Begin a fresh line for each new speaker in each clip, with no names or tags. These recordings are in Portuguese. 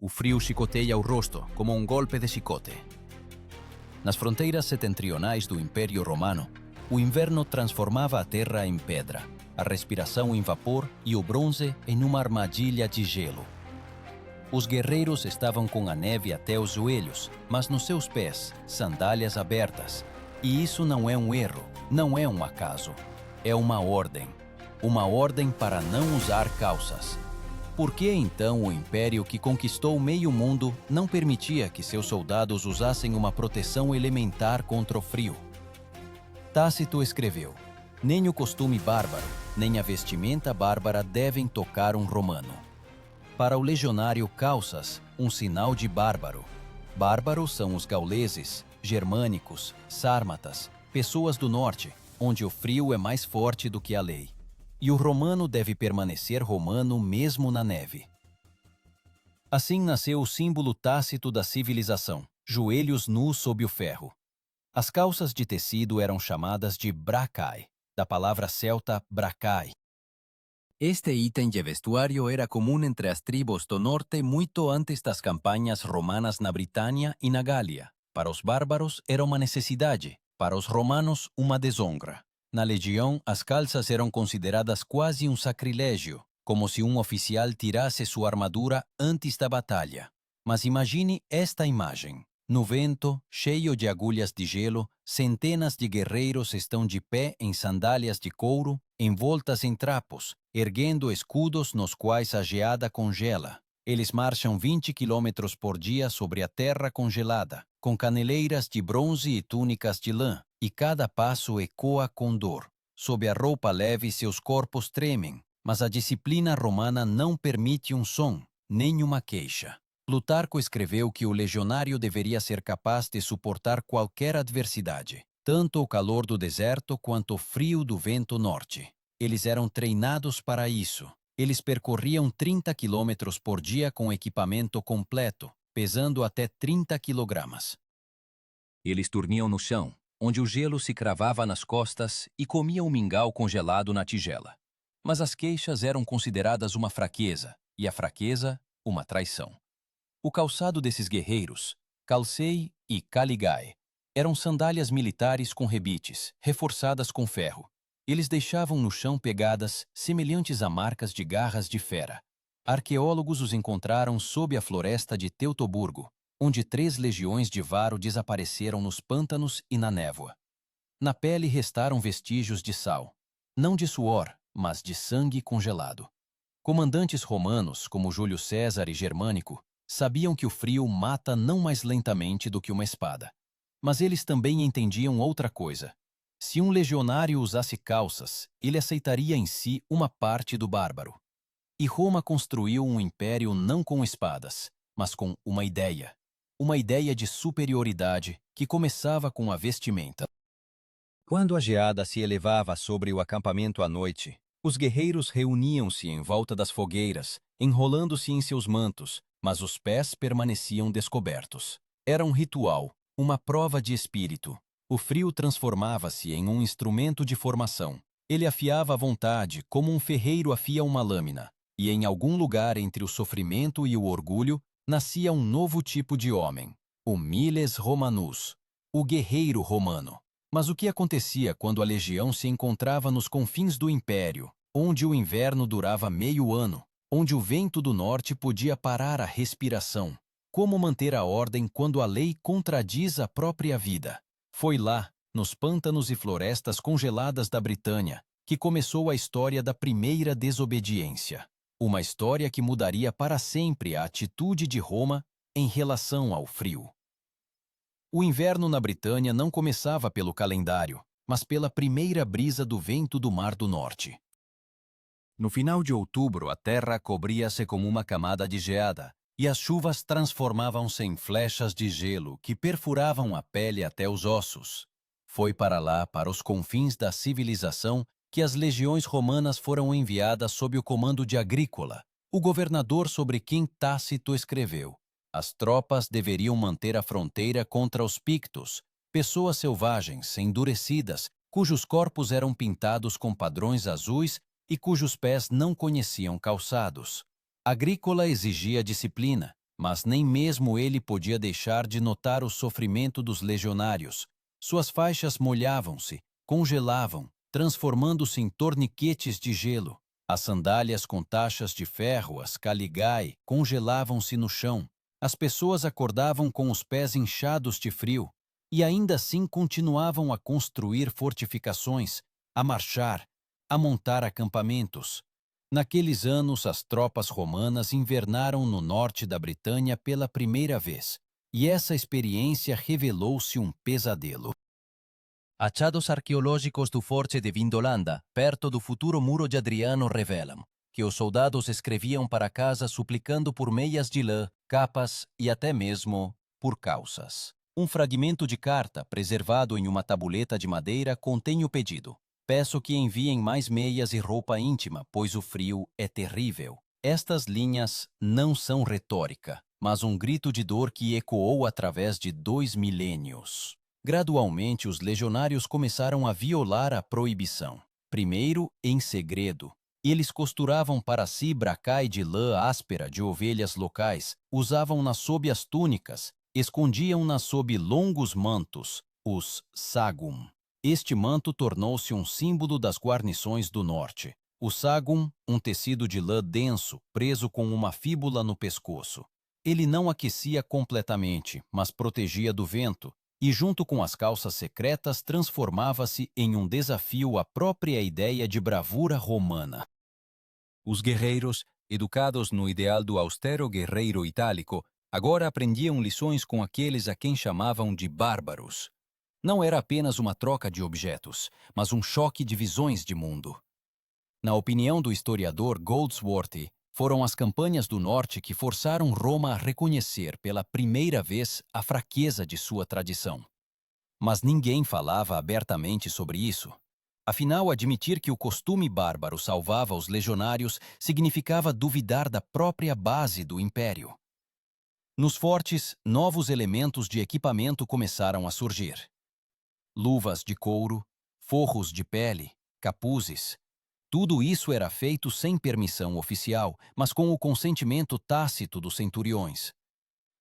O frio chicoteia o rosto como um golpe de chicote. Nas fronteiras setentrionais do Império Romano, o inverno transformava a terra em pedra, a respiração em vapor e o bronze em uma armadilha de gelo. Os guerreiros estavam com a neve até os joelhos, mas nos seus pés, sandálias abertas. E isso não é um erro, não é um acaso. É uma ordem. Uma ordem para não usar calças. Por que então o império que conquistou meio mundo não permitia que seus soldados usassem uma proteção elementar contra o frio? Tácito escreveu: nem o costume bárbaro, nem a vestimenta bárbara devem tocar um romano. Para o legionário, calças, um sinal de bárbaro. Bárbaros são os gauleses, germânicos, sármatas, pessoas do norte, onde o frio é mais forte do que a lei. E o romano deve permanecer romano mesmo na neve. Assim nasceu o símbolo tácito da civilização, joelhos nus sob o ferro. As calças de tecido eram chamadas de braccae, da palavra celta braccae. Este item de vestuário era comum entre as tribos do norte muito antes das campanhas romanas na Britânia e na Gália. Para os bárbaros era uma necessidade, para os romanos uma desonra. Na legião, as calças eram consideradas quase um sacrilégio, como se um oficial tirasse sua armadura antes da batalha. Mas imagine esta imagem. No vento, cheio de agulhas de gelo, centenas de guerreiros estão de pé em sandálias de couro, envoltas em trapos, erguendo escudos nos quais a geada congela. Eles marcham 20 km por dia sobre a terra congelada, com caneleiras de bronze e túnicas de lã, e cada passo ecoa com dor. Sob a roupa leve seus corpos tremem, mas a disciplina romana não permite um som, nem uma queixa. Plutarco escreveu que o legionário deveria ser capaz de suportar qualquer adversidade, tanto o calor do deserto quanto o frio do vento norte. Eles eram treinados para isso. Eles percorriam 30 km por dia com equipamento completo, pesando até 30 kg. Eles dormiam no chão, onde o gelo se cravava nas costas, e comiam mingau congelado na tigela. Mas as queixas eram consideradas uma fraqueza, e a fraqueza, uma traição. O calçado desses guerreiros, calcei e caligae, eram sandálias militares com rebites, reforçadas com ferro. Eles deixavam no chão pegadas semelhantes a marcas de garras de fera. Arqueólogos os encontraram sob a floresta de Teutoburgo, onde 3 legiões de Varo desapareceram nos pântanos e na névoa. Na pele restaram vestígios de sal, não de suor, mas de sangue congelado. Comandantes romanos, como Júlio César e Germânico, sabiam que o frio mata não mais lentamente do que uma espada. Mas eles também entendiam outra coisa. Se um legionário usasse calças, ele aceitaria em si uma parte do bárbaro. E Roma construiu um império não com espadas, mas com uma ideia de superioridade que começava com a vestimenta. Quando a geada se elevava sobre o acampamento à noite, os guerreiros reuniam-se em volta das fogueiras, enrolando-se em seus mantos, mas os pés permaneciam descobertos. Era um ritual, uma prova de espírito. O frio transformava-se em um instrumento de formação. Ele afiava a vontade como um ferreiro afia uma lâmina, e em algum lugar entre o sofrimento e o orgulho nascia um novo tipo de homem, o miles romanus, o guerreiro romano. Mas o que acontecia quando a legião se encontrava nos confins do império, onde o inverno durava meio ano, onde o vento do norte podia parar a respiração? Como manter a ordem quando a lei contradiz a própria vida? Foi lá, nos pântanos e florestas congeladas da Britânia, que começou a história da primeira desobediência. Uma história que mudaria para sempre a atitude de Roma em relação ao frio. O inverno na Britânia não começava pelo calendário, mas pela primeira brisa do vento do Mar do Norte. No final de outubro, a terra cobria-se como uma camada de geada, e as chuvas transformavam-se em flechas de gelo que perfuravam a pele até os ossos. Foi para lá, para os confins da civilização, que as legiões romanas foram enviadas sob o comando de Agrícola, o governador sobre quem Tácito escreveu. As tropas deveriam manter a fronteira contra os pictos, pessoas selvagens, endurecidas, cujos corpos eram pintados com padrões azuis e cujos pés não conheciam calçados. Agrícola exigia disciplina, Mas nem mesmo ele podia deixar de notar o sofrimento dos legionários. Suas faixas molhavam-se, congelavam, transformando-se em torniquetes de gelo. As sandálias com taxas de ferro, as caligae, congelavam-se no chão. As pessoas acordavam com os pés inchados de frio e ainda assim continuavam a construir fortificações, a marchar, a montar acampamentos. Naqueles anos, as tropas romanas invernaram no norte da Britânia pela primeira vez, e essa experiência revelou-se um pesadelo.
Achados arqueológicos do Forte de Vindolanda, perto do futuro Muro de Adriano, revelam que os soldados escreviam para casa suplicando por meias de lã, capas e até mesmo por calças. Um fragmento de carta, preservado em uma tabuleta de madeira, contém o pedido: peço que enviem mais meias e roupa íntima, pois o frio é terrível. Estas linhas não são retórica, mas um grito de dor que ecoou através de 2 milênios. Gradualmente, os legionários começaram a violar a proibição. Primeiro, em segredo. Eles costuravam para si bracai de lã áspera de ovelhas locais, usavam-na sob as túnicas, escondiam-na sob longos mantos, os sagum. Este manto tornou-se um símbolo das guarnições do norte. O sagum, um tecido de lã denso, preso com uma fíbula no pescoço. Ele não aquecia completamente, mas protegia do vento, e junto com as calças secretas transformava-se em um desafio à própria ideia de bravura romana. Os guerreiros, educados no ideal do austero guerreiro itálico, agora aprendiam lições com aqueles a quem chamavam de bárbaros. Não era apenas uma troca de objetos, mas um choque de visões de mundo. Na opinião do historiador Goldsworthy, foram as campanhas do norte que forçaram Roma a reconhecer pela primeira vez a fraqueza de sua tradição. Mas ninguém falava abertamente sobre isso. Afinal, admitir que o costume bárbaro salvava os legionários significava duvidar da própria base do império. Nos fortes, novos elementos de equipamento começaram a surgir. Luvas de couro, forros de pele, capuzes. Tudo isso era feito sem permissão oficial, mas com o consentimento tácito dos centuriões.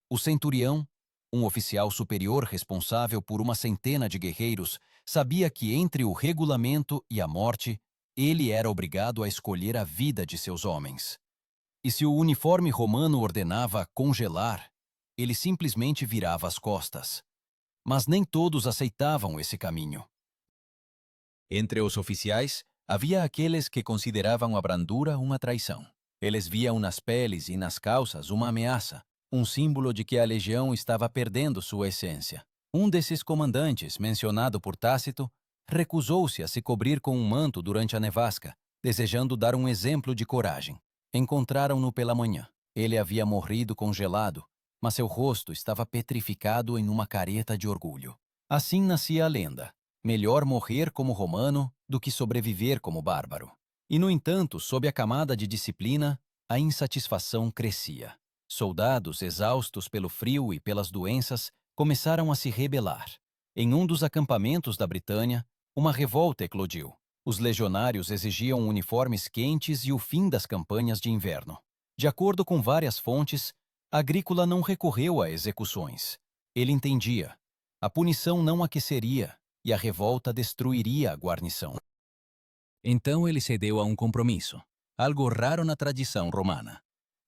O centurião, um oficial superior responsável por uma centena de guerreiros, sabia que entre o regulamento e a morte, ele era obrigado a escolher a vida de seus homens. E se o uniforme romano ordenava congelar, ele simplesmente virava as costas. Mas nem todos aceitavam esse caminho. Entre os oficiais, havia aqueles que consideravam a brandura uma traição. Eles viam nas peles e nas calças uma ameaça, um símbolo de que a legião estava perdendo sua essência. Um desses comandantes, mencionado por Tácito, recusou-se a se cobrir com um manto durante a nevasca, desejando dar um exemplo de coragem. Encontraram-no pela manhã. Ele havia morrido congelado, mas seu rosto estava petrificado em uma careta de orgulho. Assim nascia a lenda: melhor morrer como romano do que sobreviver como bárbaro. E, no entanto, sob a camada de disciplina, a insatisfação crescia. Soldados, exaustos pelo frio e pelas doenças, começaram a se rebelar. Em um dos acampamentos da Britânia, uma revolta eclodiu. Os legionários exigiam uniformes quentes e o fim das campanhas de inverno. De acordo com várias fontes, Agrícola não recorreu a execuções. Ele entendia: a punição não aqueceria e a revolta destruiria a guarnição. Então ele cedeu a um compromisso, algo raro na tradição romana.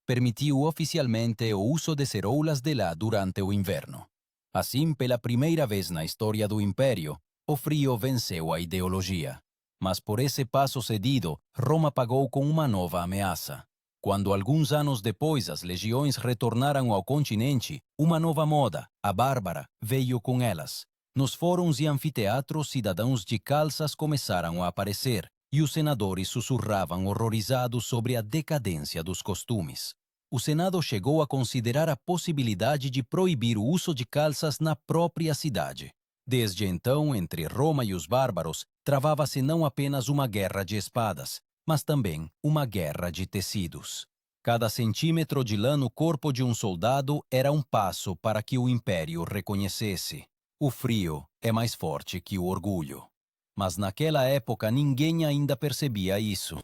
Permitiu oficialmente o uso de ceroulas de lã durante o inverno. Assim, pela primeira vez na história do Império, o frio venceu a ideologia. Mas por esse passo cedido, Roma pagou com uma nova ameaça. Quando alguns anos depois as legiões retornaram ao continente, uma nova moda, a bárbara, veio com elas. Nos fóruns e anfiteatros, cidadãos de calças começaram a aparecer, e os senadores sussurravam horrorizados sobre a decadência dos costumes. O Senado chegou a considerar a possibilidade de proibir o uso de calças na própria cidade. Desde então, entre Roma e os bárbaros, travava-se não apenas uma guerra de espadas, mas também uma guerra de tecidos. Cada centímetro de lã no corpo de um soldado era um passo para que o império reconhecesse: o frio é mais forte que o orgulho. Mas naquela época ninguém ainda percebia isso.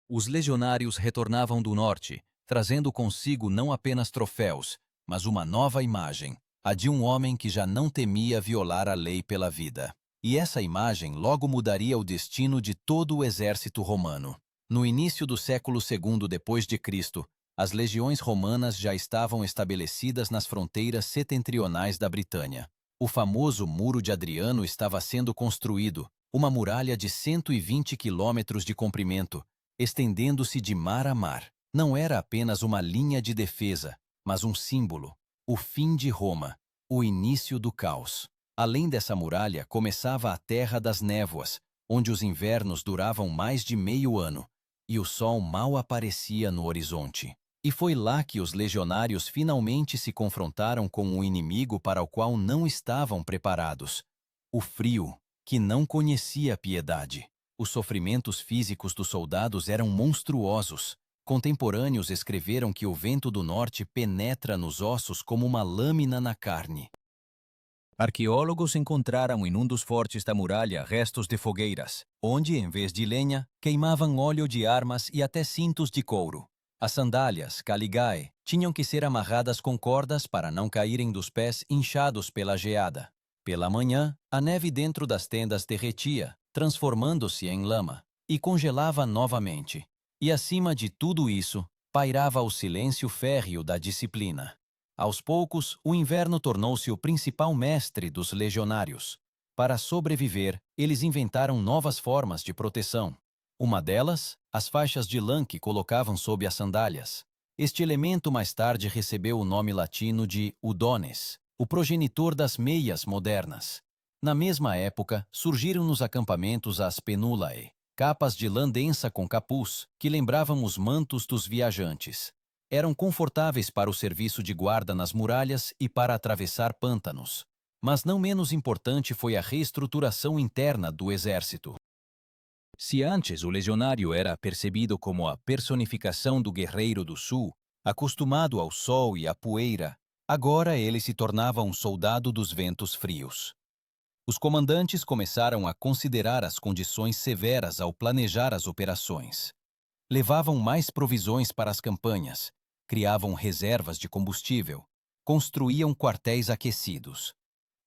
Os legionários retornavam do norte,
trazendo consigo não apenas troféus, mas uma nova imagem, a de um homem que já não temia violar a lei pela vida. E essa imagem logo mudaria o destino de todo o exército romano. No início do século II depois de Cristo, as legiões romanas já estavam estabelecidas nas fronteiras setentrionais da Britânia. O famoso Muro de Adriano estava sendo construído, uma muralha de 120 quilômetros de comprimento, estendendo-se de mar a mar. Não era apenas uma linha de defesa, mas um símbolo, o fim de Roma, o início do caos. Além dessa muralha, começava a Terra das Névoas, onde os invernos duravam mais de meio ano, e o sol mal aparecia no horizonte. E foi lá que os legionários finalmente se confrontaram com um inimigo para o qual não estavam preparados: o frio, que não conhecia piedade. Os sofrimentos físicos dos soldados eram monstruosos. Contemporâneos escreveram que o vento do norte penetra nos ossos como uma lâmina na carne. Arqueólogos encontraram em um dos fortes da muralha restos de fogueiras, onde, em vez de lenha, queimavam óleo de armas e até cintos de couro. As sandálias, caligae, tinham que ser amarradas com cordas para não caírem dos pés inchados pela geada. Pela manhã, a neve dentro das tendas derretia, transformando-se em lama, e congelava novamente. E acima de tudo isso, pairava o silêncio férreo da disciplina. Aos poucos, o inverno tornou-se o principal mestre dos legionários. Para sobreviver, eles inventaram novas formas de proteção. Uma delas, as faixas de lã que colocavam sob as sandálias. Este elemento mais tarde recebeu o nome latino de udones, o progenitor das meias modernas. Na mesma época, surgiram nos acampamentos as penulae, capas de lã densa com capuz, que lembravam os mantos dos viajantes. Eram confortáveis para o serviço de guarda nas muralhas e para atravessar pântanos. Mas não menos importante foi a reestruturação interna do exército. Se antes o legionário era percebido como a personificação do guerreiro do sul, acostumado ao sol e à poeira, agora ele se tornava um soldado dos ventos frios. Os comandantes começaram a considerar as condições severas ao planejar as operações. Levavam mais provisões para as campanhas, criavam reservas de combustível, construíam quartéis aquecidos.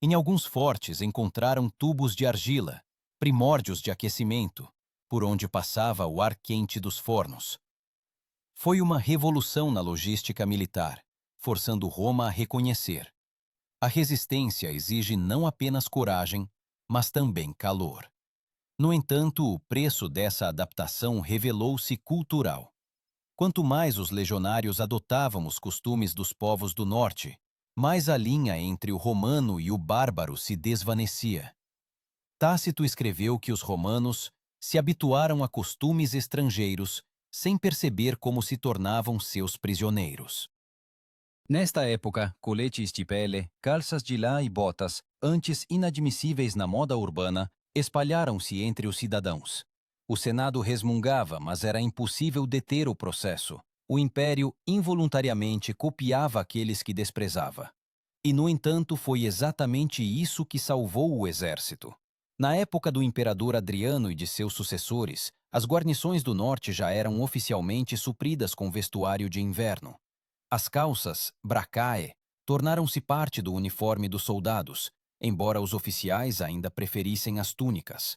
Em alguns fortes encontraram tubos de argila, primórdios de aquecimento, por onde passava o ar quente dos fornos. Foi uma revolução na logística militar, forçando Roma a reconhecer: a resistência exige não apenas coragem, mas também calor. No entanto, o preço dessa adaptação revelou-se cultural. Quanto mais os legionários adotavam os costumes dos povos do norte, mais a linha entre o romano e o bárbaro se desvanecia. Tácito escreveu que os romanos se habituaram a costumes estrangeiros sem perceber como se tornavam seus prisioneiros. Nesta época, coletes de pele, calças de lã e botas, antes inadmissíveis na moda urbana, espalharam-se entre os cidadãos. O Senado resmungava, mas era impossível deter o processo. O império involuntariamente copiava aqueles que desprezava. E, no entanto, foi exatamente isso que salvou o exército. Na época do imperador Adriano e de seus sucessores, as guarnições do norte já eram oficialmente supridas com vestuário de inverno. As calças, bracae, tornaram-se parte do uniforme dos soldados, embora os oficiais ainda preferissem as túnicas.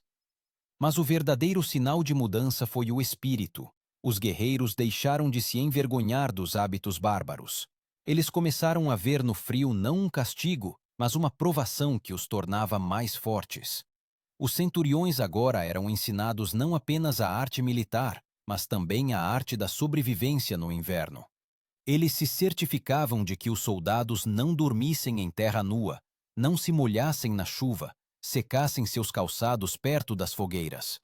Mas o verdadeiro sinal de mudança foi o espírito. Os guerreiros deixaram de se envergonhar dos hábitos bárbaros. Eles começaram a ver no frio não um castigo, mas uma provação que os tornava mais fortes. Os centuriões agora eram ensinados não apenas a arte militar, mas também a arte da sobrevivência no inverno. Eles se certificavam de que os soldados não dormissem em terra nua, não se molhassem na chuva, secassem seus calçados perto das fogueiras.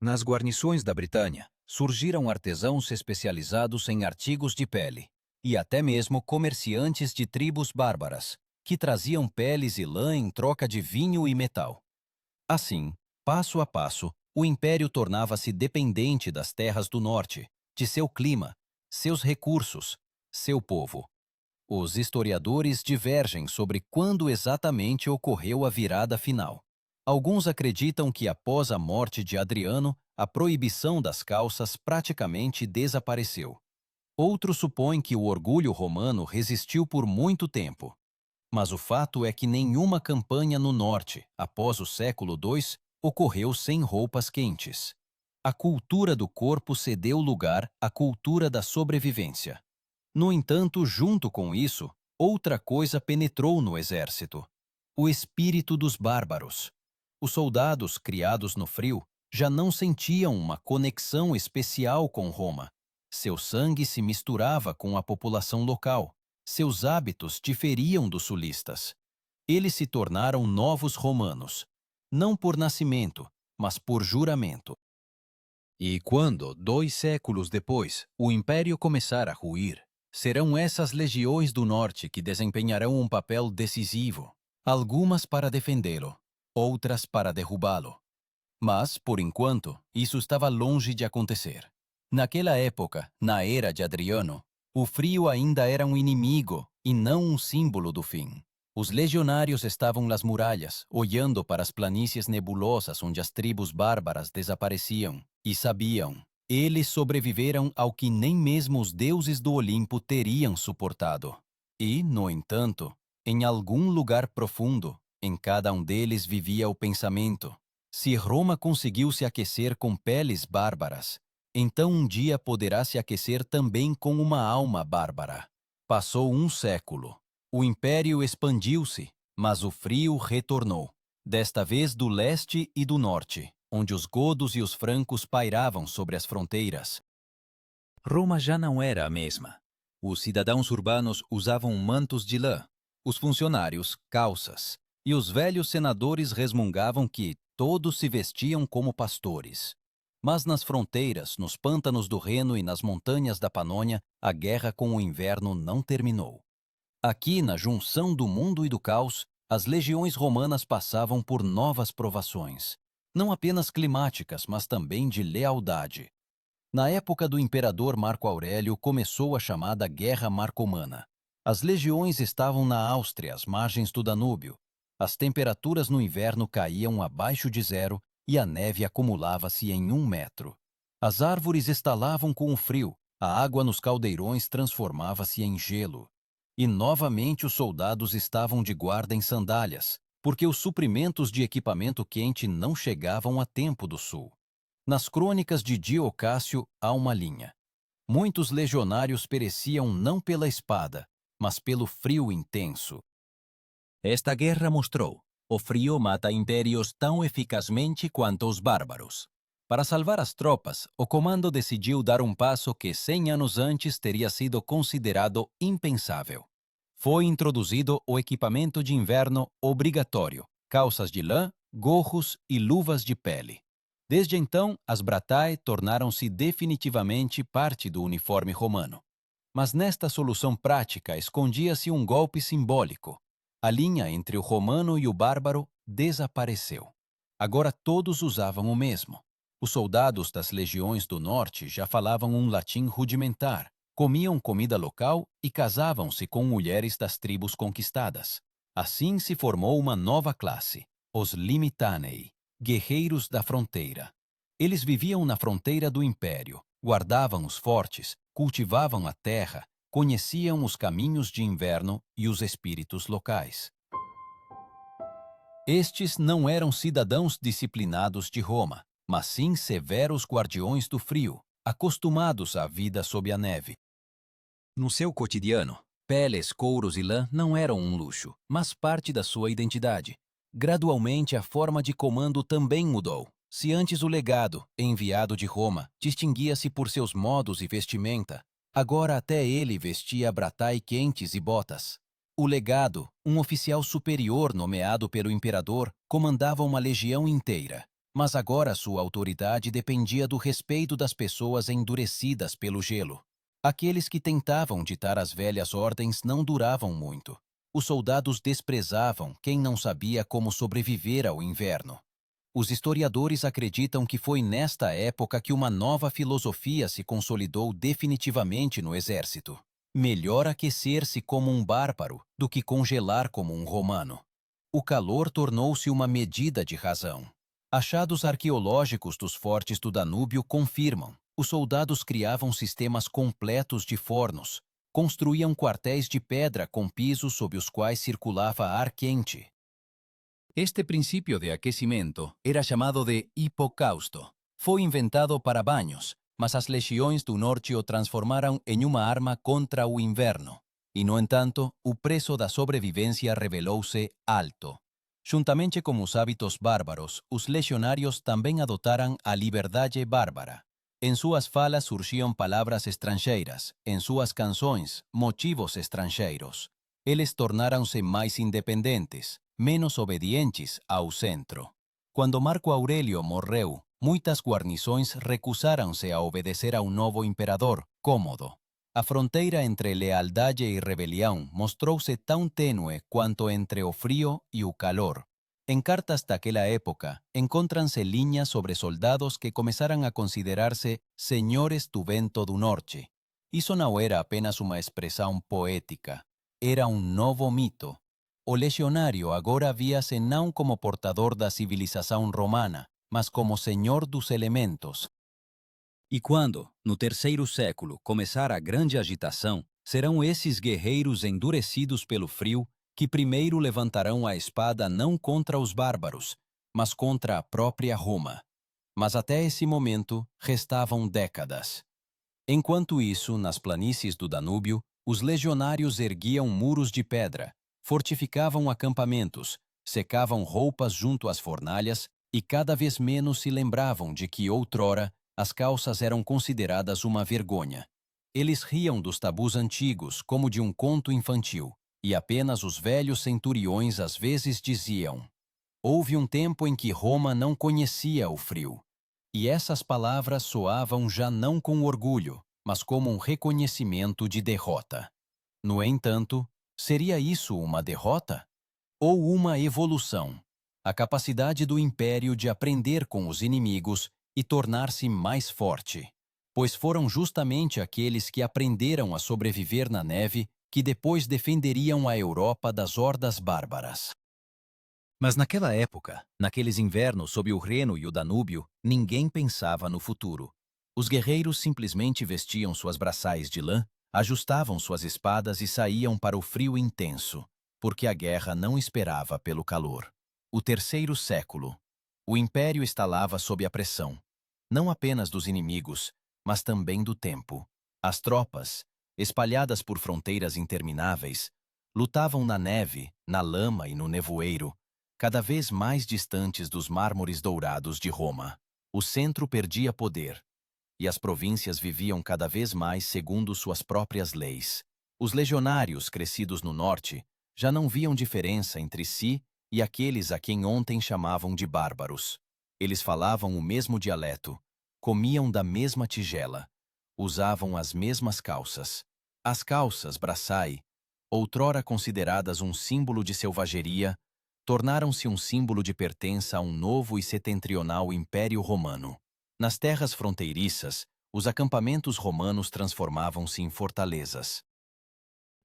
Nas guarnições da Britânia, surgiram artesãos especializados em artigos de pele, e até mesmo comerciantes de tribos bárbaras, que traziam peles e lã em troca de vinho e metal. Assim, passo a passo, o império tornava-se dependente das terras do norte, de seu clima, seus recursos, seu povo. Os historiadores divergem sobre quando exatamente ocorreu a virada final. Alguns acreditam que após a morte de Adriano, a proibição das calças praticamente desapareceu. Outros supõem que o orgulho romano resistiu por muito tempo. Mas o fato é que nenhuma campanha no norte, após o século II, ocorreu sem roupas quentes. A cultura do corpo cedeu lugar à cultura da sobrevivência. No entanto, junto com isso, outra coisa penetrou no exército: o espírito dos bárbaros. Os soldados, criados no frio, já não sentiam uma conexão especial com Roma. Seu sangue se misturava com a população local. Seus hábitos diferiam dos sulistas. Eles se tornaram novos romanos, não por nascimento, mas por juramento. E quando, 2 séculos depois, o império começar a ruir, serão essas legiões do norte que desempenharão um papel decisivo, algumas para defendê-lo, outras para derrubá-lo. Mas, por enquanto, isso estava longe de acontecer. Naquela época, na era de Adriano, o frio ainda era um inimigo e não um símbolo do fim. Os legionários estavam nas muralhas, olhando para as planícies nebulosas onde as tribos bárbaras desapareciam, e sabiam, eles sobreviveram ao que nem mesmo os deuses do Olimpo teriam suportado. E, no entanto, em algum lugar profundo, em cada um deles vivia o pensamento: se Roma conseguiu se aquecer com peles bárbaras, então um dia poderá se aquecer também com uma alma bárbara. Passou um século. O império expandiu-se, mas o frio retornou, desta vez do leste e do norte, onde os godos e os francos pairavam sobre as fronteiras. Roma já não era a mesma. Os cidadãos urbanos usavam mantos de lã, os funcionários calças, e os velhos senadores resmungavam que todos se vestiam como pastores. Mas nas fronteiras, nos pântanos do Reno e nas montanhas da Panônia, a guerra com o inverno não terminou. Aqui, na junção do mundo e do caos, as legiões romanas passavam por novas provações, não apenas climáticas, mas também de lealdade. Na época do imperador Marco Aurélio começou a chamada Guerra Marcomana. As legiões estavam na Áustria, às margens do Danúbio. As temperaturas no inverno caíam abaixo de zero e a neve acumulava-se em 1 metro. As árvores estalavam com o frio, a água nos caldeirões transformava-se em gelo. E novamente os soldados estavam de guarda em sandálias, porque os suprimentos de equipamento quente não chegavam a tempo do sul. Nas crônicas de Dio Cássio há uma linha: muitos legionários pereciam não pela espada, mas pelo frio intenso. Esta guerra mostrou: o frio mata impérios tão eficazmente quanto os bárbaros. Para salvar as tropas, o comando decidiu dar um passo que 100 anos antes teria sido considerado impensável. Foi introduzido o equipamento de inverno obrigatório: calças de lã, gorros e luvas de pele. Desde então, as bratae tornaram-se definitivamente parte do uniforme romano. Mas nesta solução prática escondia-se um golpe simbólico. A linha entre o romano e o bárbaro desapareceu. Agora todos usavam o mesmo. Os soldados das legiões do norte já falavam um latim rudimentar, comiam comida local e casavam-se com mulheres das tribos conquistadas. Assim se formou uma nova classe, os limitanei, guerreiros da fronteira. Eles viviam na fronteira do império, guardavam os fortes, cultivavam a terra, conheciam os caminhos de inverno e os espíritos locais. Estes não eram cidadãos disciplinados de Roma, mas sim severos guardiões do frio, acostumados à vida sob a neve. No seu cotidiano, peles, couros e lã não eram um luxo, mas parte da sua identidade. Gradualmente, a forma de comando também mudou. Se antes o legado, enviado de Roma, distinguia-se por seus modos e vestimenta, agora até ele vestia bratae quentes e botas. O legado, um oficial superior nomeado pelo imperador, comandava uma legião inteira. Mas agora sua autoridade dependia do respeito das pessoas endurecidas pelo gelo. Aqueles que tentavam ditar as velhas ordens não duravam muito. Os soldados desprezavam quem não sabia como sobreviver ao inverno. Os historiadores acreditam que foi nesta época que uma nova filosofia se consolidou definitivamente no exército. Melhor aquecer-se como um bárbaro do que congelar como um romano. O calor tornou-se uma medida de razão. Achados arqueológicos dos fortes do Danúbio confirmam: Os soldados criavam sistemas completos de fornos, construíam quartéis de pedra com pisos sob os quais circulava ar quente. Este princípio de aquecimento era chamado de hipocausto. Foi inventado para banhos, mas as legiões do norte o transformaram em uma arma contra o inverno. E, no entanto, o preço da sobrevivência revelou-se alto. Juntamente com os hábitos bárbaros, os legionários também adotaram a liberdade bárbara. Em suas falas surgiam palavras estrangeiras, em suas canções, motivos estrangeiros. Eles tornaram-se mais independentes, menos obedientes ao centro. Quando Marco Aurélio morreu, muitas guarnições recusaram-se a obedecer ao novo imperador, Cômodo. A fronteira entre lealdade e rebelião mostrou-se tão tênue quanto entre o frio e o calor. Em cartas daquela época, encontram-se linhas sobre soldados que começaram a considerar-se senhores do vento do norte. Isso não era apenas uma expressão poética, era um novo mito. O legionário agora via-se não como portador da civilização romana, mas como senhor dos elementos. E quando, no terceiro século, começar a grande agitação, serão esses guerreiros endurecidos pelo frio que primeiro levantarão a espada não contra os bárbaros, mas contra a própria Roma. Mas até esse momento restavam décadas. Enquanto isso, nas planícies do Danúbio, os legionários erguiam muros de pedra, fortificavam acampamentos, secavam roupas junto às fornalhas e cada vez menos se lembravam de que outrora as calças eram consideradas uma vergonha. Eles riam dos tabus antigos como de um conto infantil, e apenas os velhos centuriões às vezes diziam: houve um tempo em que Roma não conhecia o frio. E essas palavras soavam já não com orgulho, mas como um reconhecimento de derrota. No entanto, seria isso uma derrota? Ou uma evolução? A capacidade do império de aprender com os inimigos e tornar-se mais forte. Pois foram justamente aqueles que aprenderam a sobreviver na neve que depois defenderiam a Europa das hordas bárbaras. Mas naquela época, naqueles invernos sob o Reno e o Danúbio, ninguém pensava no futuro. Os guerreiros simplesmente vestiam suas braçais de lã, ajustavam suas espadas e saíam para o frio intenso, porque a guerra não esperava pelo calor. O terceiro século. O império estalava sob a pressão, não apenas dos inimigos, mas também do tempo. As tropas, espalhadas por fronteiras intermináveis, lutavam na neve, na lama e no nevoeiro, cada vez mais distantes dos mármores dourados de Roma. O centro perdia poder, e as províncias viviam cada vez mais segundo suas próprias leis. Os legionários crescidos no norte já não viam diferença entre si e aqueles a quem ontem chamavam de bárbaros. Eles falavam o mesmo dialeto, comiam da mesma tigela, usavam as mesmas calças. As calças braçai, outrora consideradas um símbolo de selvageria, tornaram-se um símbolo de pertença a um novo e setentrional Império Romano. Nas terras fronteiriças, os acampamentos romanos transformavam-se em fortalezas.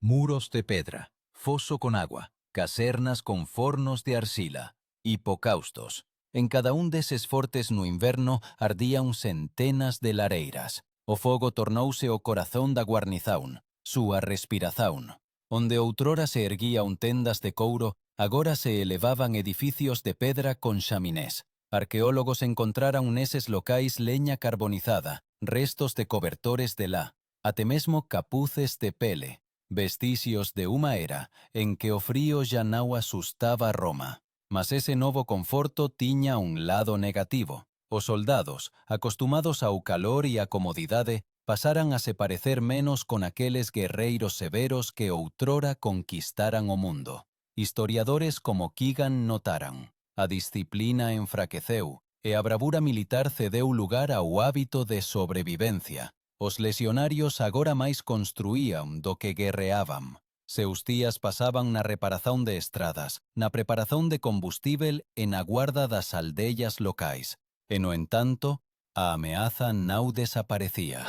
Muros de pedra, fosso com água, casernas com fornos de arcila, hipocaustos. Em cada desses fortes no inverno ardiam centenas de lareiras. O fogo tornou-se o corazón da guarnizaun, sua respirazaun. Onde outrora se erguían tendas de couro, agora se elevaban edificios de pedra con chaminés. Arqueólogos encontraron neses locais leña carbonizada, restos de cobertores de lá, até mesmo capuces de pele, vestigios de uma era en que o frío já não assustava a Roma. Mas ese novo conforto tiña un lado negativo. Os soldados, acostumados ao calor e á comodidade, pasaran a se parecer menos con aqueles guerreiros severos que outrora conquistaran o mundo. Historiadores como Keegan notaran: a disciplina enfraqueceu e a bravura militar cedeu lugar ao hábito de sobrevivencia. Os legionarios agora máis construían do que guerreaban. Seus días pasaban na reparación de estradas, na preparación de combustível e na guarda das aldeias locais. E, no entanto, a ameaça não desaparecia.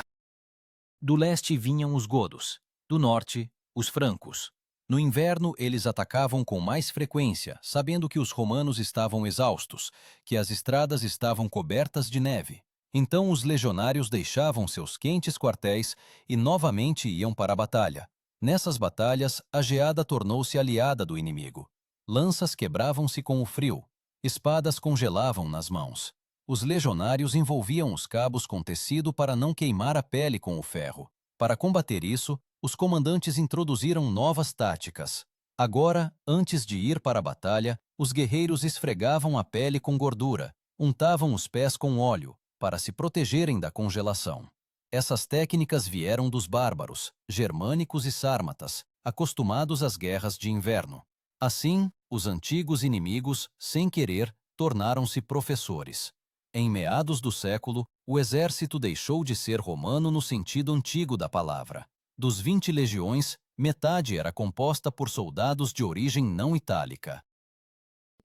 Do leste vinham os godos, do norte, os francos. No inverno, eles atacavam com mais frequência, sabendo que os romanos estavam exaustos, que as estradas estavam cobertas de neve. Então os legionários deixavam seus quentes quartéis e novamente iam para a batalha. Nessas batalhas, a geada tornou-se aliada do inimigo. Lanças quebravam-se com o frio, espadas congelavam nas mãos. Os legionários envolviam os cabos com tecido para não queimar a pele com o ferro. Para combater isso, os comandantes introduziram novas táticas. Agora, antes de ir para a batalha, os guerreiros esfregavam a pele com gordura, untavam os pés com óleo, para se protegerem da congelação. Essas técnicas vieram dos bárbaros, germânicos e sármatas, acostumados às guerras de inverno. Assim, os antigos inimigos, sem querer, tornaram-se professores. Em meados do século, o exército deixou de ser romano no sentido antigo da palavra. Dos 20 legiões, metade era composta por soldados de origem não itálica.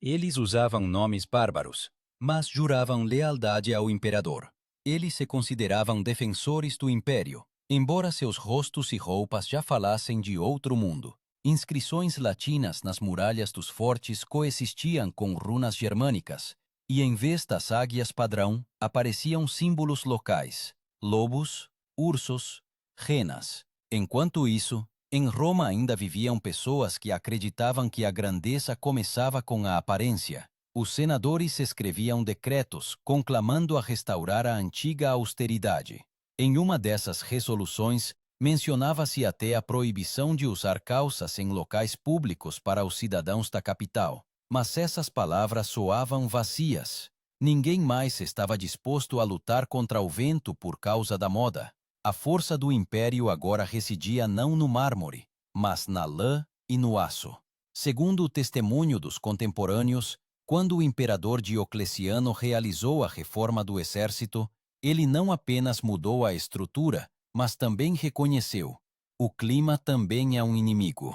Eles usavam nomes bárbaros, mas juravam lealdade ao imperador. Eles se consideravam defensores do império, embora seus rostos e roupas já falassem de outro mundo. Inscrições latinas nas muralhas dos fortes coexistiam com runas germânicas, e em vez das águias padrão, apareciam símbolos locais: lobos, ursos, renas. Enquanto isso, em Roma ainda viviam pessoas que acreditavam que a grandeza começava com a aparência. Os senadores escreviam decretos conclamando a restaurar a antiga austeridade. Em uma dessas resoluções, mencionava-se até a proibição de usar calças em locais públicos para os cidadãos da capital. Mas essas palavras soavam vazias. Ninguém mais estava disposto a lutar contra o vento por causa da moda. A força do império agora residia não no mármore, mas na lã e no aço. Segundo o testemunho dos contemporâneos, quando o imperador Diocleciano realizou a reforma do exército, ele não apenas mudou a estrutura, mas também reconheceu: o clima também é um inimigo.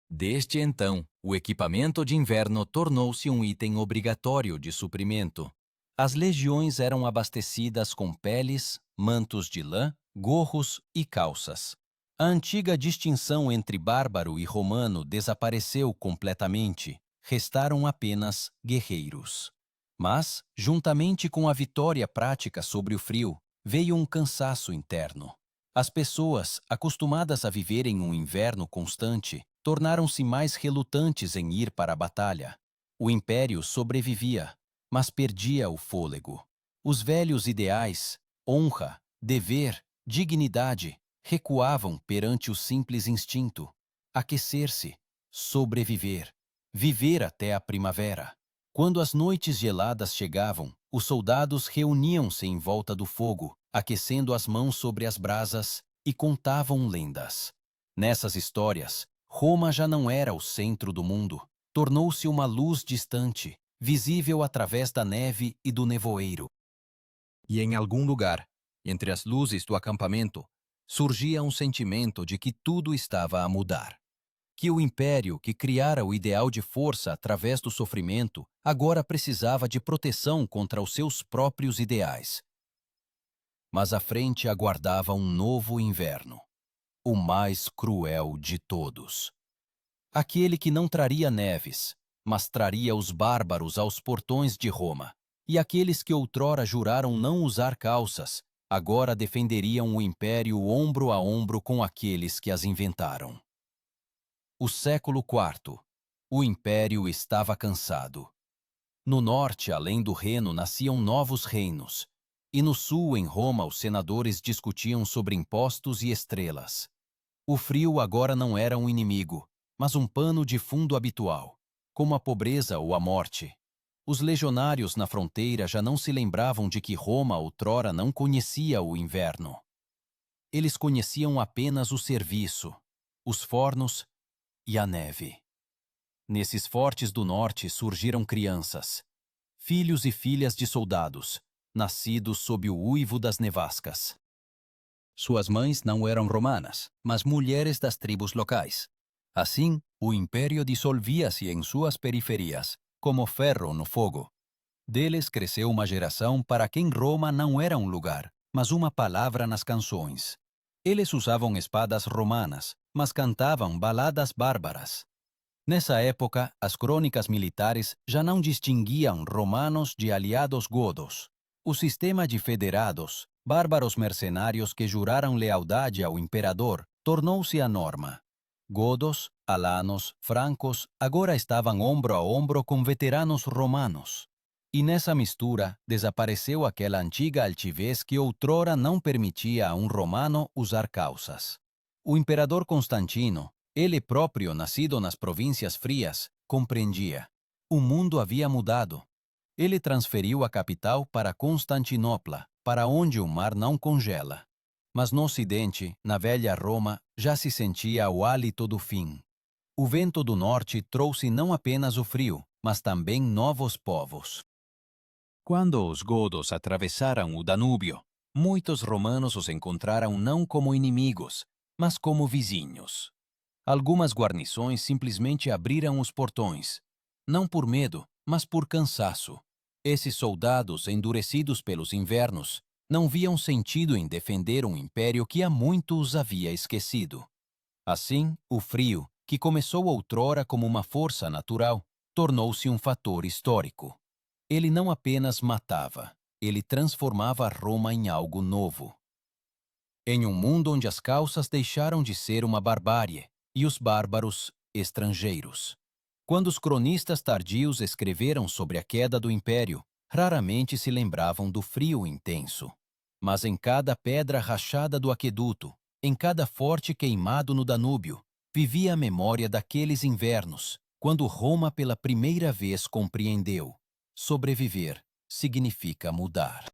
Desde então, o equipamento de inverno tornou-se um item obrigatório de suprimento. As legiões eram abastecidas com peles, mantos de lã, gorros e calças. A antiga distinção entre bárbaro e romano desapareceu completamente. Restaram apenas guerreiros. Mas, juntamente com a vitória prática sobre o frio, veio um cansaço interno. As pessoas, acostumadas a viver em um inverno constante, tornaram-se mais relutantes em ir para a batalha. O império sobrevivia, mas perdia o fôlego. Os velhos ideais, honra, dever, dignidade, recuavam perante o simples instinto: aquecer-se, sobreviver, viver até a primavera. Quando as noites geladas chegavam, os soldados reuniam-se em volta do fogo, aquecendo as mãos sobre as brasas, e contavam lendas. Nessas histórias, Roma já não era o centro do mundo. Tornou-se uma luz distante, visível através da neve e do nevoeiro. E em algum lugar, entre as luzes do acampamento, surgia um sentimento de que tudo estava a mudar. Que o império que criara o ideal de força através do sofrimento agora precisava de proteção contra os seus próprios ideais. Mas à frente aguardava um novo inverno, o mais cruel de todos. Aquele que não traria neves, mas traria os bárbaros aos portões de Roma. E aqueles que outrora juraram não usar calças, agora defenderiam o império ombro a ombro com aqueles que as inventaram. O século IV. O império estava cansado. No norte, além do Reno, nasciam novos reinos. E no sul, em Roma, os senadores discutiam sobre impostos e estrelas. O frio agora não era um inimigo, mas um pano de fundo habitual, como a pobreza ou a morte. Os legionários na fronteira já não se lembravam de que Roma outrora não conhecia o inverno. Eles conheciam apenas o serviço, os fornos e a neve. Nesses fortes do norte surgiram crianças, filhos e filhas de soldados, nascidos sob o uivo das nevascas. Suas mães não eram romanas, mas mulheres das tribos locais. Assim, o império dissolvia-se em suas periferias, como ferro no fogo. Deles cresceu uma geração para quem Roma não era um lugar, mas uma palavra nas canções. Eles usavam espadas romanas, mas cantavam baladas bárbaras. Nessa época, as crônicas militares já não distinguiam romanos de aliados godos. O sistema de federados, bárbaros mercenários que juraram lealdade ao imperador, tornou-se a norma. Godos, alanos, francos agora estavam ombro a ombro com veteranos romanos. E nessa mistura desapareceu aquela antiga altivez que outrora não permitia a um romano usar calças. O imperador Constantino, ele próprio nascido nas províncias frias, compreendia. O mundo havia mudado. Ele transferiu a capital para Constantinopla, para onde o mar não congela. Mas no ocidente, na velha Roma, já se sentia o hálito do fim. O vento do norte trouxe não apenas o frio, mas também novos povos. Quando os godos atravessaram o Danúbio, muitos romanos os encontraram não como inimigos, mas como vizinhos. Algumas guarnições simplesmente abriram os portões, não por medo, mas por cansaço. Esses soldados, endurecidos pelos invernos, não viam sentido em defender um império que há muito os havia esquecido. Assim, o frio, que começou outrora como uma força natural, tornou-se um fator histórico. Ele não apenas matava, ele transformava Roma em algo novo. Em um mundo onde as calças deixaram de ser uma barbárie e os bárbaros estrangeiros. Quando os cronistas tardios escreveram sobre a queda do império, raramente se lembravam do frio intenso. Mas em cada pedra rachada do aqueduto, em cada forte queimado no Danúbio, vivia a memória daqueles invernos, quando Roma pela primeira vez compreendeu: sobreviver significa mudar.